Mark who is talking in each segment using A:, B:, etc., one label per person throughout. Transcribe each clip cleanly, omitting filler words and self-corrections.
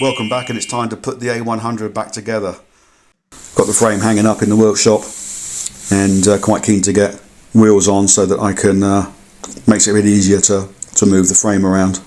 A: Welcome back, and it's time to put the A100 back together. Got the frame hanging up in the workshop and quite keen to get wheels on so that I can makes it a bit easier to move the frame around.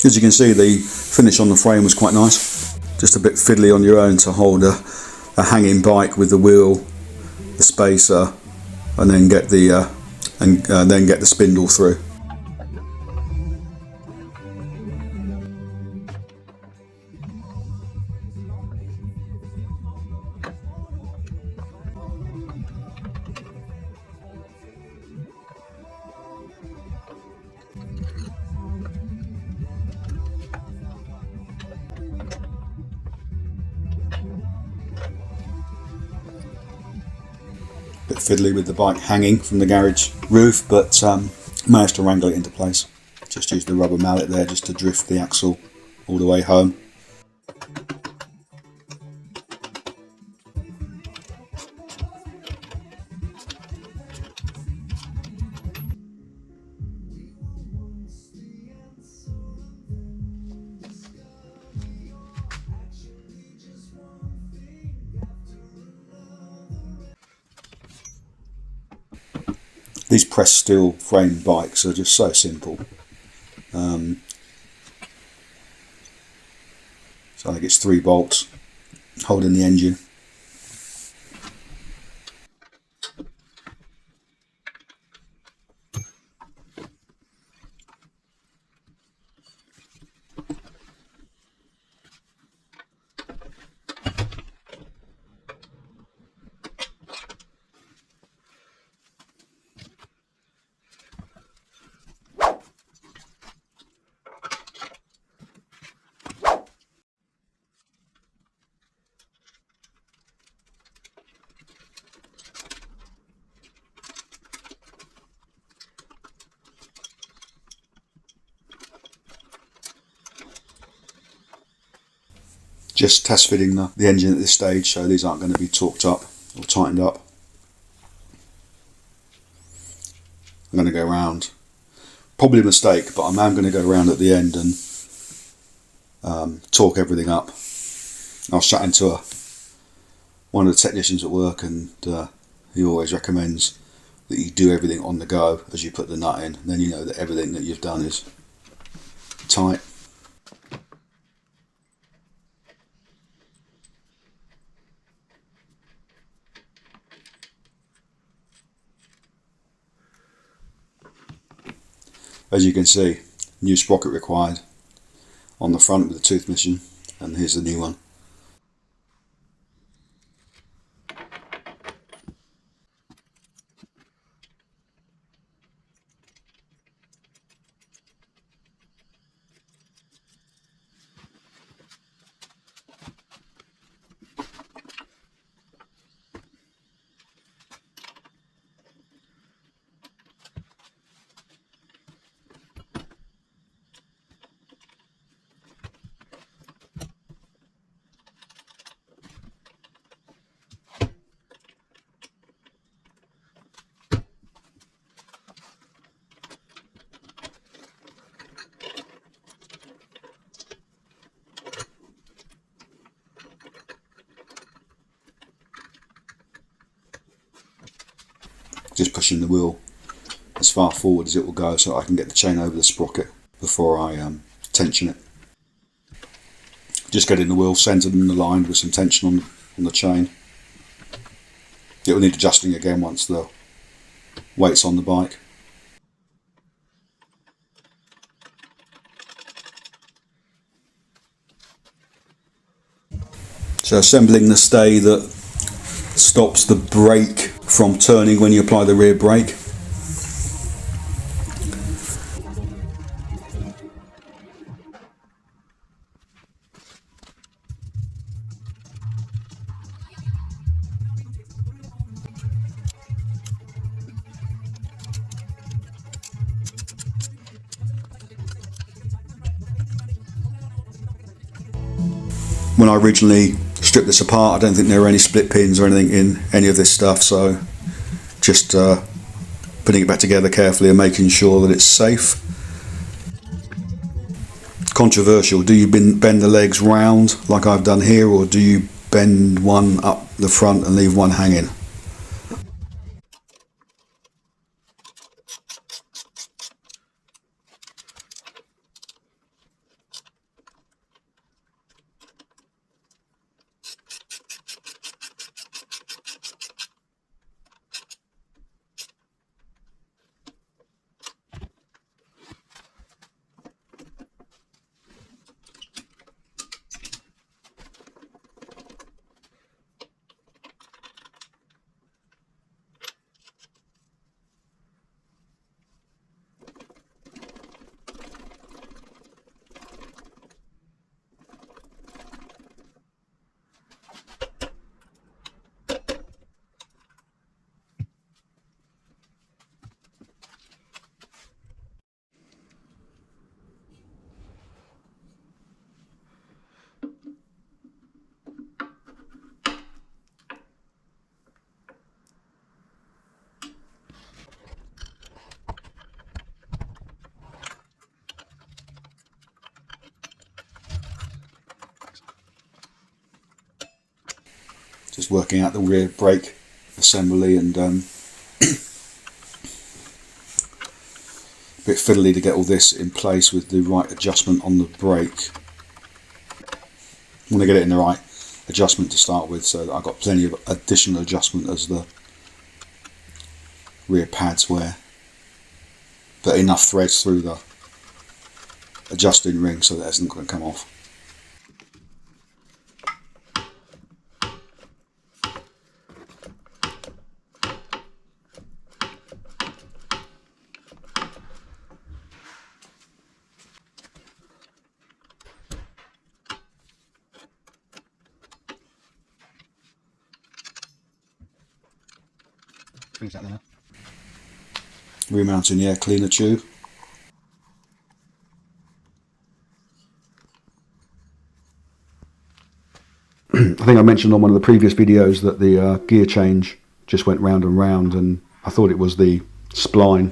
A: As you can see, the finish on the frame was quite nice. Just a bit fiddly on your own to hold a hanging bike with the wheel, the spacer, and then get the spindle through. Bit fiddly with the bike hanging from the garage roof, but managed to wrangle it into place. Just used the rubber mallet there just to drift the axle all the way home. These pressed steel frame bikes are just so simple. So I think it's 3 bolts holding the engine. Just test fitting the engine at this stage, so these aren't going to be torqued up or tightened up. I'm going to go around, probably a mistake, but I'm going to go around at the end and torque everything up. I was chatting to one of the technicians at work, and he always recommends that you do everything on the go as you put the nut in, and then you know that everything that you've done is tight. As you can see, new sprocket required on the front with the tooth missing, and here's the new one. Just pushing the wheel as far forward as it will go so I can get the chain over the sprocket before I tension it. Just getting the wheel centered and aligned with some tension on the chain. It will need adjusting again once the weight's on the bike. So assembling the stay that stops the brake from turning when you apply the rear brake. When I originally stripped this apart, I don't think there were any split pins or anything in any of this stuff, so just putting it back together carefully and making sure that it's safe. Controversial, do you bend the legs round like I've done here, or do you bend one up the front and leave one hanging? Just working out the rear brake assembly, and a bit fiddly to get all this in place with the right adjustment on the brake. I want to get it in the right adjustment to start with, so that I've got plenty of additional adjustment as the rear pads wear, but enough threads through the adjusting ring so that it isn't going to come off.
B: Brings that there.
A: Remounting the air cleaner tube. I think I mentioned on one of the previous videos that the gear change just went round and round, and I thought it was the spline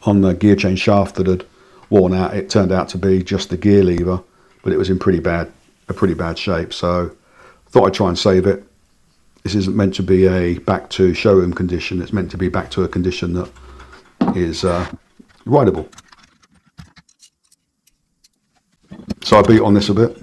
A: on the gear change shaft that had worn out. It turned out to be just the gear lever, but it was in a pretty bad shape, so I thought I'd try and save it. This isn't meant to be a back to showroom condition, it's meant to be back to a condition that is rideable. So I beat on this a bit.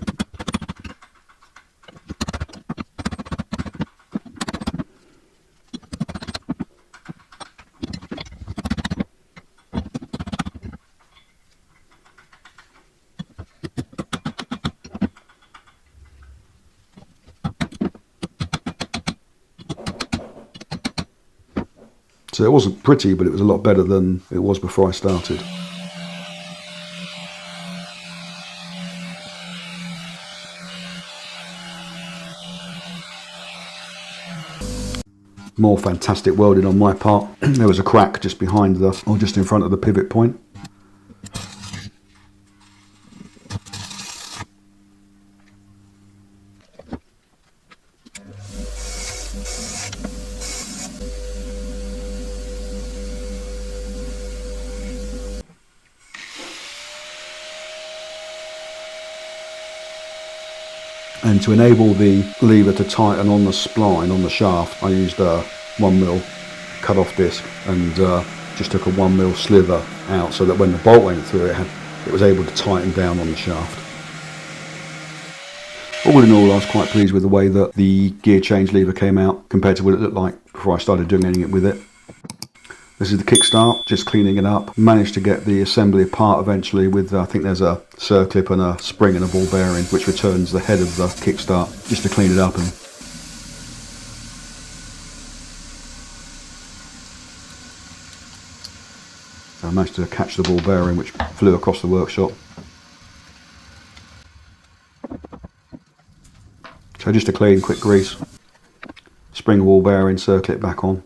A: So it wasn't pretty, but it was a lot better than it was before I started. More fantastic welding on my part. There was a crack just behind or just in front of the pivot point. And to enable the lever to tighten on the spline, on the shaft, I used a 1mm cut off disc and just took a 1mm slither out so that when the bolt went through it was able to tighten down on the shaft. All in all, I was quite pleased with the way that the gear change lever came out compared to what it looked like before I started doing anything with it. This is the kickstart, just cleaning it up. Managed to get the assembly apart eventually with, I think there's a circlip and a spring and a ball bearing which returns the head of the kickstart, just to clean it up. And I managed to catch the ball bearing which flew across the workshop. So just a clean, quick grease, spring ball bearing, circlip back on.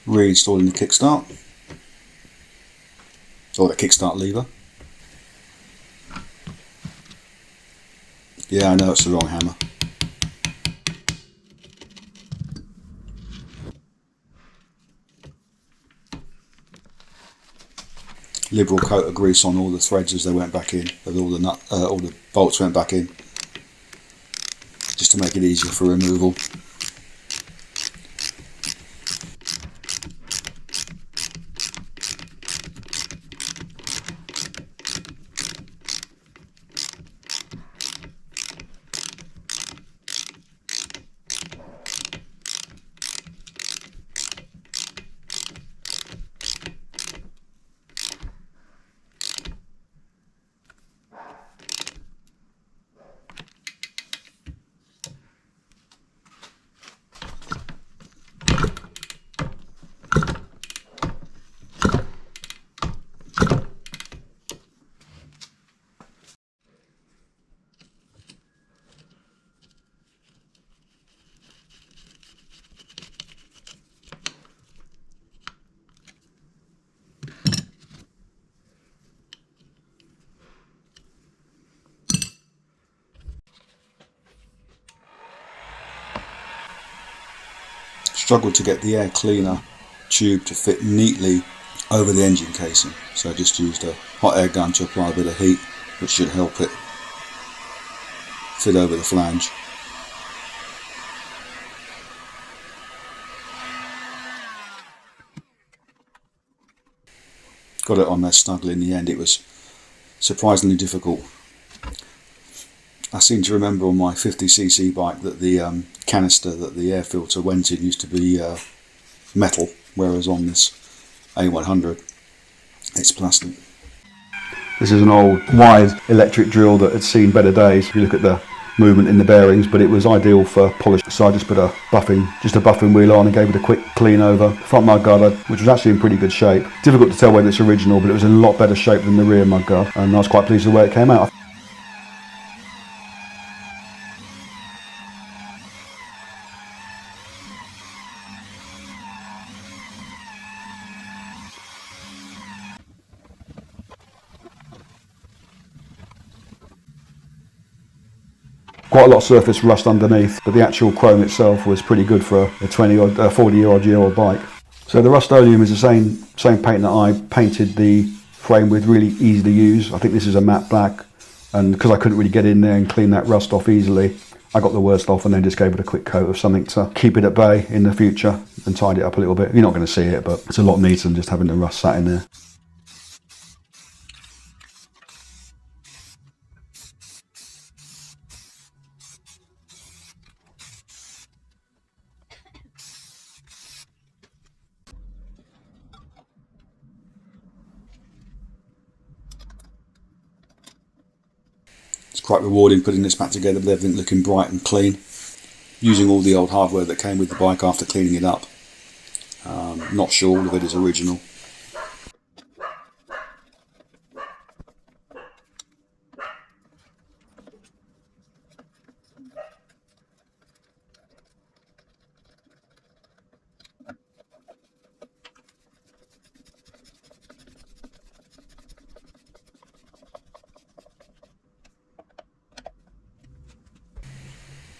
A: Reinstalling the kickstart, or the kickstart lever. Yeah, I know it's the wrong hammer. Liberal coat of grease on all the threads as they went back in, as all the bolts went back in, just to make it easier for removal. Struggled to get the air cleaner tube to fit neatly over the engine casing, so I just used a hot air gun to apply a bit of heat, which should help it fit over the flange. Got it on there snugly in the end. It was surprisingly difficult. I seem to remember on my 50cc bike that the canister that the air filter went in used to be metal, whereas on this A100 it's plastic.
B: This is an old wide electric drill that had seen better days. If you look at the movement in the bearings, but it was ideal for polish, so I just put a buffing wheel on and gave it a quick clean over. Front mudguard, which was actually in pretty good shape. Difficult to tell whether it's original, but it was in a lot better shape than the rear mudguard, and I was quite pleased with the way it came out. Quite a lot of surface rust underneath, but the actual chrome itself was pretty good for a 40-year-old bike. So the Rust-Oleum is the same paint that I painted the frame with, really easy to use. I think this is a matte black, and because I couldn't really get in there and clean that rust off easily, I got the worst off and then just gave it a quick coat of something to keep it at bay in the future and tidy it up a little bit. You're not going to see it, but it's a lot neater than just having the rust sat in there.
A: It's quite rewarding putting this back together with everything looking bright and clean, using all the old hardware that came with the bike after cleaning it up. Not sure all of it is original.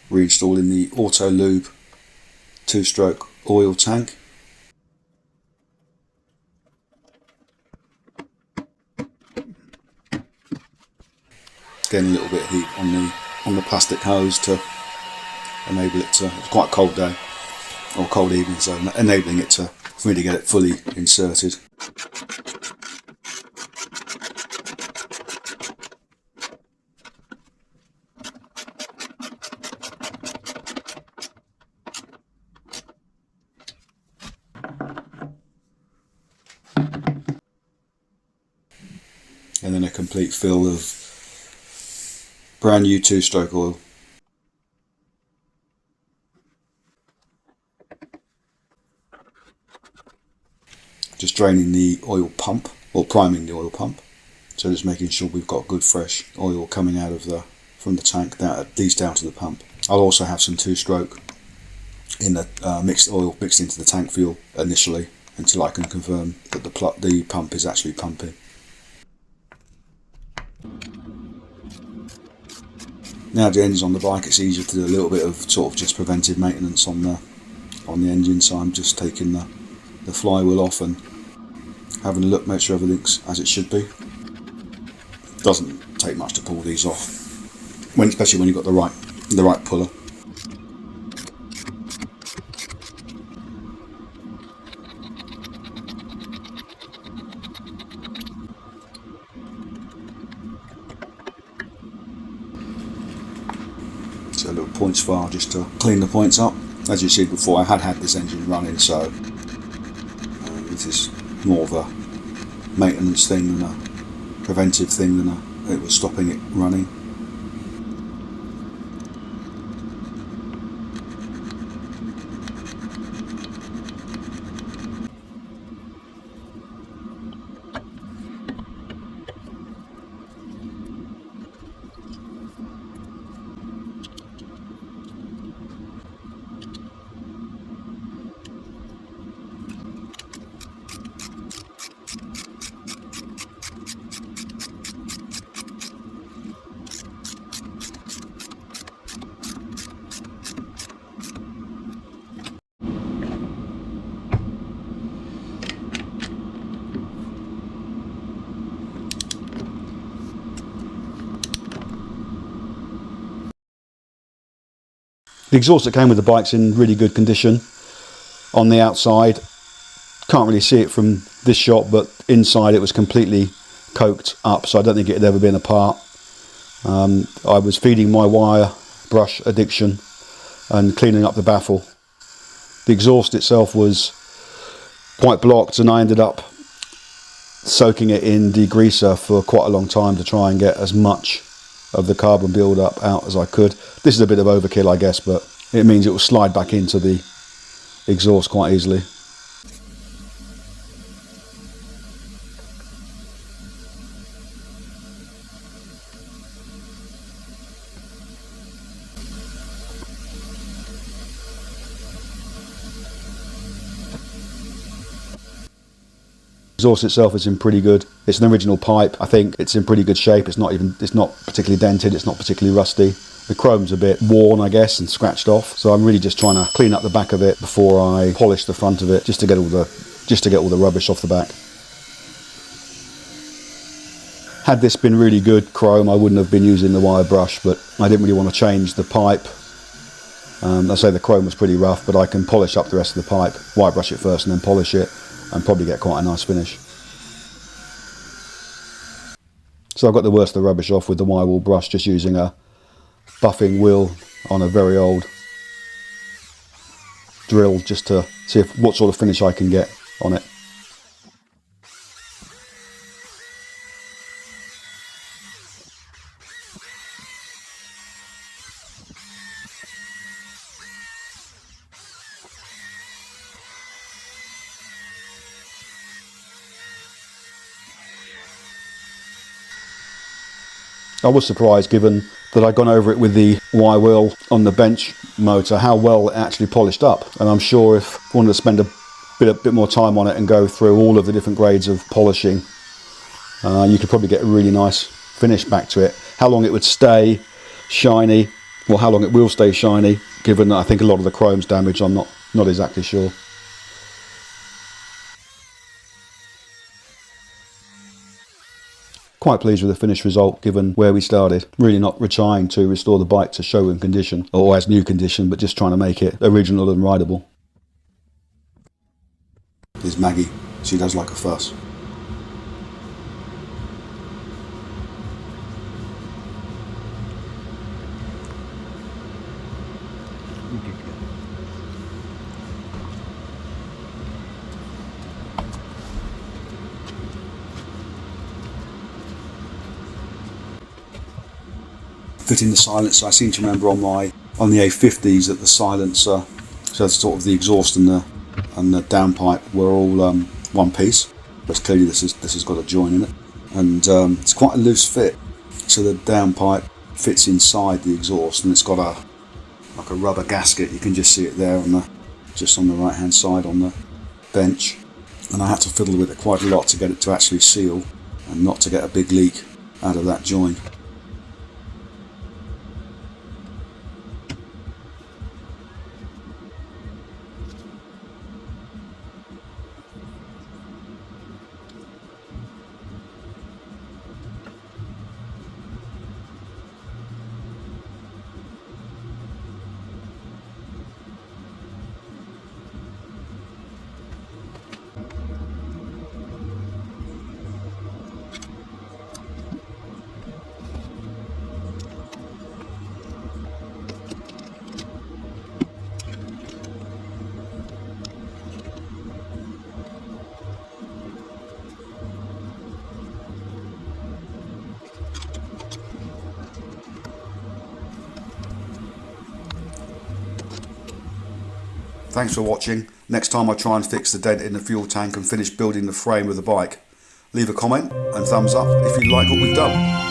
A: Reinstalling the Auto Lube 2-stroke oil tank. Getting a little bit of heat on the plastic hose to enable it to. It's quite a cold day or cold evening, so enabling it to for me to get it fully inserted. And then a complete fill of brand new 2-stroke oil. Just draining the oil pump, or priming the oil pump. So just making sure we've got good fresh oil coming out of from the tank, at least down to the pump. I'll also have some 2-stroke in the mixed oil mixed into the tank fuel initially, until I can confirm that the pump is actually pumping. Now the engine's on the bike, it's easier to do a little bit of sort of just preventive maintenance on the engine. So I'm just taking the flywheel off and having a look, make sure everything's as it should be. Doesn't take much to pull these off, especially when you've got the right puller. So a little points file just to clean the points up. As you see before, I had this engine running, so this is more of a maintenance thing than a preventive thing than it was stopping it running. The exhaust that came with the bike's in really good condition on the outside. Can't really see it from this shot, but inside it was completely coked up, so I don't think it had ever been apart. I was feeding my wire brush addiction and cleaning up the baffle. The exhaust itself was quite blocked, and I ended up soaking it in degreaser for quite a long time to try and get as much of the carbon build-up out as I could. This is a bit of overkill, I guess, but it means it will slide back into the exhaust quite easily. Exhaust itself is in pretty good. It's an original pipe. I think it's in pretty good shape. It's not particularly dented. It's not particularly rusty. The chrome's a bit worn, I guess, and scratched off. So I'm really just trying to clean up the back of it before I polish the front of it, just to get all the rubbish off the back. Had this been really good chrome, I wouldn't have been using the wire brush, but I didn't really want to change the pipe. I say the chrome was pretty rough, but I can polish up the rest of the pipe, wire brush it first and then polish it, and probably get quite a nice finish. So I've got the worst of the rubbish off with the wire wool brush, just using a buffing wheel on a very old drill, just to see what sort of finish I can get on it. I was surprised, given that I'd gone over it with the wire wheel on the bench motor, how well it actually polished up. And I'm sure if I wanted to spend a bit more time on it and go through all of the different grades of polishing, you could probably get a really nice finish back to it. How long it would stay shiny, well, how long it will stay shiny, given that I think a lot of the chrome's damaged, I'm not exactly sure. Quite pleased with the finished result, given where we started. Really not trying to restore the bike to showroom condition or as new condition, but just trying to make it original and rideable. There's Maggie. She does like a fuss. Fitting the silencer, I seem to remember on the A50s that the silencer, so sort of the exhaust and the downpipe were all one piece. But clearly this has got a join in it, and it's quite a loose fit. So the downpipe fits inside the exhaust, and it's got like a rubber gasket. You can just see it there just on the right hand side on the bench. And I had to fiddle with it quite a lot to get it to actually seal and not to get a big leak out of that joint. Thanks for watching. Next time I try and fix the dent in the fuel tank and finish building the frame of the bike. Leave a comment and thumbs up if you like what we've done.